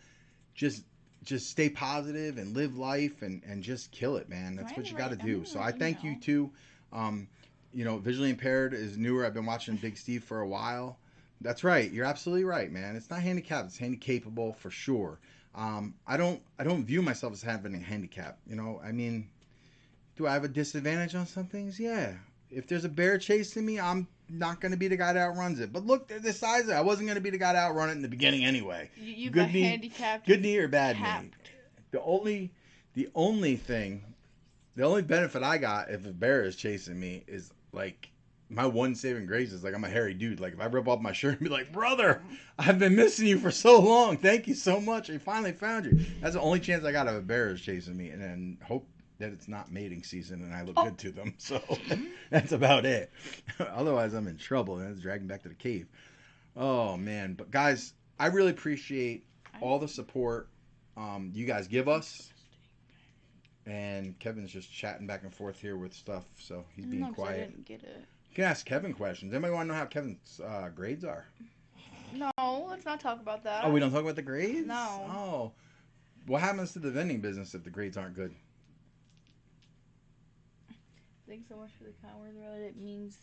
Just stay positive and live life and just kill it, man. That's what you got to do. So I thank you too. Visually impaired is newer. I've been watching Big Steve for a while. That's right. You're absolutely right, man. It's not handicapped. It's handicapable for sure. I don't view myself as having a handicap. I mean, do I have a disadvantage on some things? Yeah. If there's a bear chasing me, I'm not going to be the guy that outruns it. But look at the size of it. I wasn't going to be the guy to outrun it in the beginning anyway. You got handicapped. Good knee or bad knee. The only benefit I got if a bear is chasing me is like my one saving grace is like I'm a hairy dude. Like if I rip off my shirt and be like, brother, I've been missing you for so long. Thank you so much. I finally found you. That's the only chance I got of a bear is chasing me, and then hope that it's not mating season and I look good to them. So that's about it. Otherwise, I'm in trouble and it's dragging back to the cave. Oh man! But guys, I really appreciate all the support you guys give us. And Kevin's just chatting back and forth here with stuff, so he's being quiet. I didn't get it. You can ask Kevin questions. Anybody want to know how Kevin's grades are? No, let's not talk about that. Oh, we don't talk about the grades? No. Oh. What happens to the vending business if the grades aren't good? Thanks so much for the kind words, brother. It means...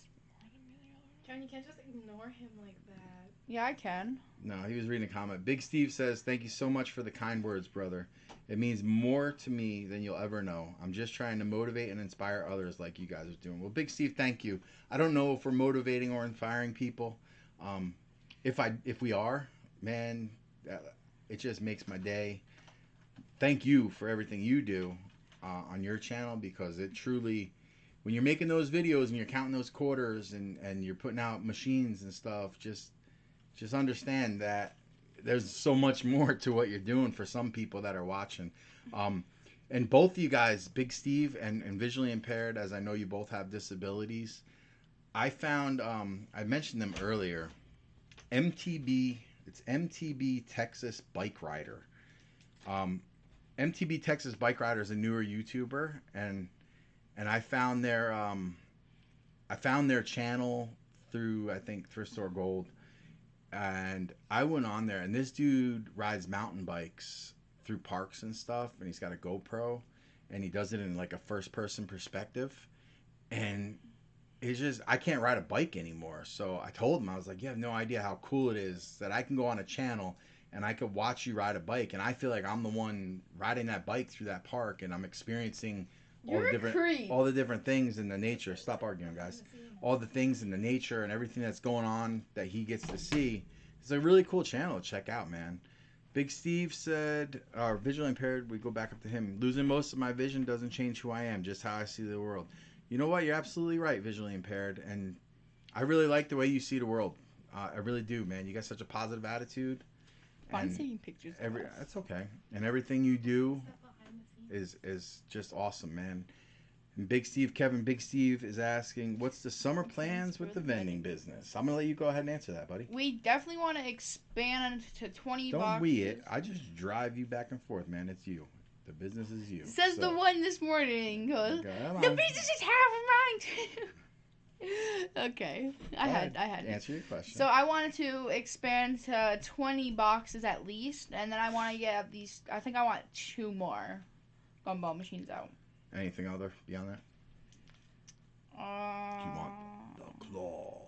John, you can't just ignore him like that. Yeah, I can. No, he was reading a comment. Big Steve says, thank you so much for the kind words, brother. It means more to me than you'll ever know. I'm just trying to motivate and inspire others like you guys are doing. Well, Big Steve, thank you. I don't know if we're motivating or inspiring people. If we are, man, it just makes my day. Thank you for everything you do on your channel, because it truly, when you're making those videos and you're counting those quarters and you're putting out machines and stuff, just understand that there's so much more to what you're doing for some people that are watching. And both of you guys, Big Steve and visually impaired, as I know you both have disabilities, I found, I mentioned them earlier, MTB, it's MTB Texas Bike Rider. MTB Texas Bike Rider is a newer YouTuber, and I found their channel through, I think, Thrift Store Gold. And I went on there, and this dude rides mountain bikes through parks and stuff, and he's got a GoPro, and he does it in like a first-person perspective. And it's just, I can't ride a bike anymore. So I told him, I was like, you have no idea how cool it is that I can go on a channel and I could watch you ride a bike, and I feel like I'm the one riding that bike through that park, and I'm experiencing all the different things in the nature. Stop arguing, guys. All the things in the nature and everything that's going on that he gets to see. It's a really cool channel to check out, man. Big Steve said, visually impaired, we go back up to him. Losing most of my vision doesn't change who I am, just how I see the world. You know what? You're absolutely right, visually impaired. And I really like the way you see the world. I really do, man. You got such a positive attitude. Fun seeing pictures. That's okay. And everything you do is just awesome, man. Big Steve, Big Steve is asking, what's the summer plans with the vending business? I'm gonna let you go ahead and answer that, buddy. We definitely want to expand to 20 Don't boxes. we it. I just drive you back and forth, man. It's you. The business is you. Says the one this morning. Goes, Come the on. business is half of mine. Okay, I had. Answer your question. So I wanted to expand to 20 boxes at least, and then I want to get these. I think I want 2 more gumball machines out. Anything other beyond that? Uh, Do you want the claw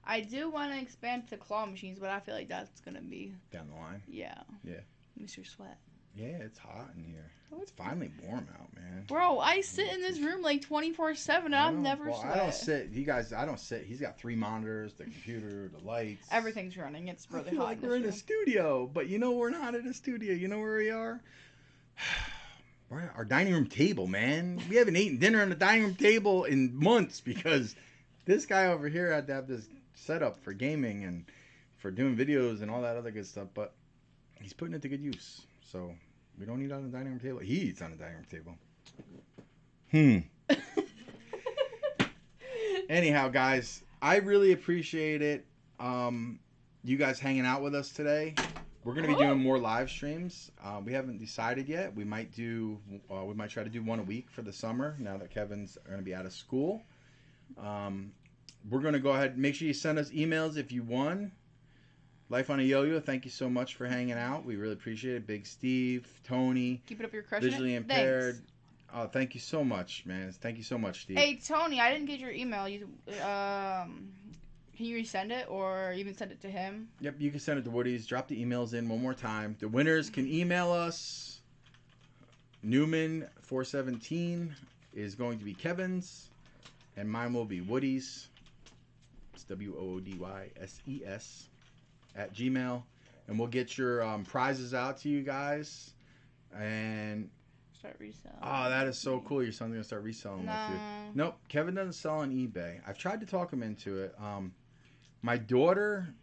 I do want to expand to claw machines, but I feel like that's gonna be down the line? yeah. Yeah. Mr. Sweat. Yeah, it's hot in here. It's finally warm out, man. Bro, I sit in this room like 24/7 and I'm never well, sweat. I don't sit. You guys, I don't sit. He's got 3 monitors, the computer, the lights. Everything's running. It's I really feel hot. like in we're in this a studio, but you know we're not in a studio. You know where we are? We're at our dining room table, man. We haven't eaten dinner on the dining room table in months because this guy over here had to have this setup for gaming and for doing videos and all that other good stuff, but he's putting it to good use. So we don't eat on the dining room table. He eats on the dining room table. Anyhow, guys, I really appreciate it. You guys hanging out with us today. We're gonna be doing more live streams. We haven't decided yet. We might do. We might try to do one a week for the summer. Now that Kevin's gonna be out of school, we're gonna go ahead. Make sure you send us emails if you won. Life on a Yo-Yo. Thank you so much for hanging out. We really appreciate it. Big Steve, Tony, Keep it up, your crushing visually it. impaired. Thanks. Oh, thank you so much, man. Thank you so much, Steve. Hey Tony, I didn't get your email. Can you resend it or even send it to him? Yep, you can send it to Woody's. Drop the emails in one more time. The winners can email us. Newman417 is going to be Kevin's, and mine will be Woody's. It's WOODYSES at Gmail, and we'll get your prizes out to you guys. And Start reselling. oh, that is so cool. Your son's gonna start reselling with you. Nope, Kevin doesn't sell on eBay. I've tried to talk him into it. My daughter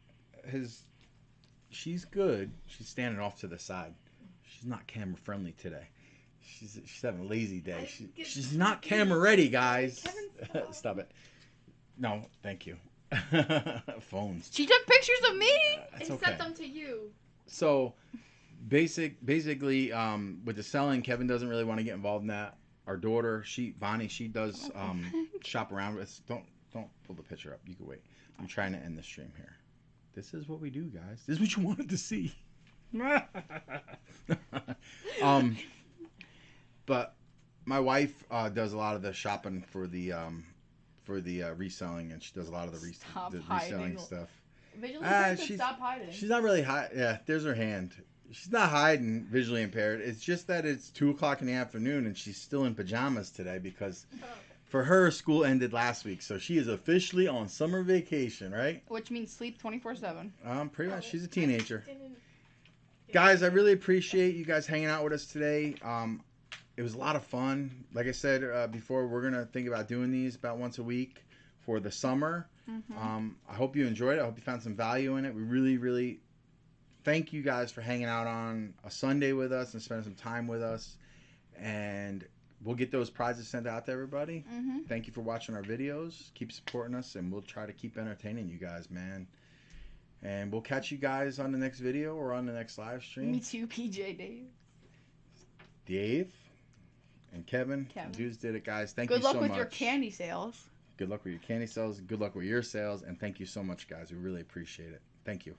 she's good. She's standing off to the side. She's not camera friendly today. She's having a lazy day. She's not camera ready, guys. Stop it. No, thank you. Phones. She took pictures of me That's and okay. sent them to you. So, basically, with the selling, Kevin doesn't really want to get involved in that. Our daughter, Bonnie, she does shop around with. Don't pull the picture up. You can wait. I'm trying to end the stream here. This is what we do, guys. This is what you wanted to see. But my wife does a lot of the shopping for the reselling, and she does a lot of the reselling stuff. Visually impaired, she's- stop hiding. She's not really high. Yeah, there's her hand. She's not hiding, visually impaired. It's just that it's 2:00 in the afternoon, and she's still in pajamas today because for her, school ended last week, so she is officially on summer vacation, right? Which means sleep 24/7. Pretty much. She's a teenager. Guys, I really appreciate you guys hanging out with us today. It was a lot of fun. Like I said before, we're gonna think about doing these about once a week for the summer. I hope you enjoyed it. I hope you found some value in it. We really, really thank you guys for hanging out on a Sunday with us and spending some time with us. And we'll get those prizes sent out to everybody. Thank you for watching our videos. Keep supporting us, and we'll try to keep entertaining you guys, man. And we'll catch you guys on the next video or on the next live stream. Me too, PJ Dave. Dave and Kevin. The dudes did it, guys. Thank Good you so luck much. with your candy sales. Good luck with your candy sales. Good luck with your sales. And thank you so much, guys. We really appreciate it. Thank you.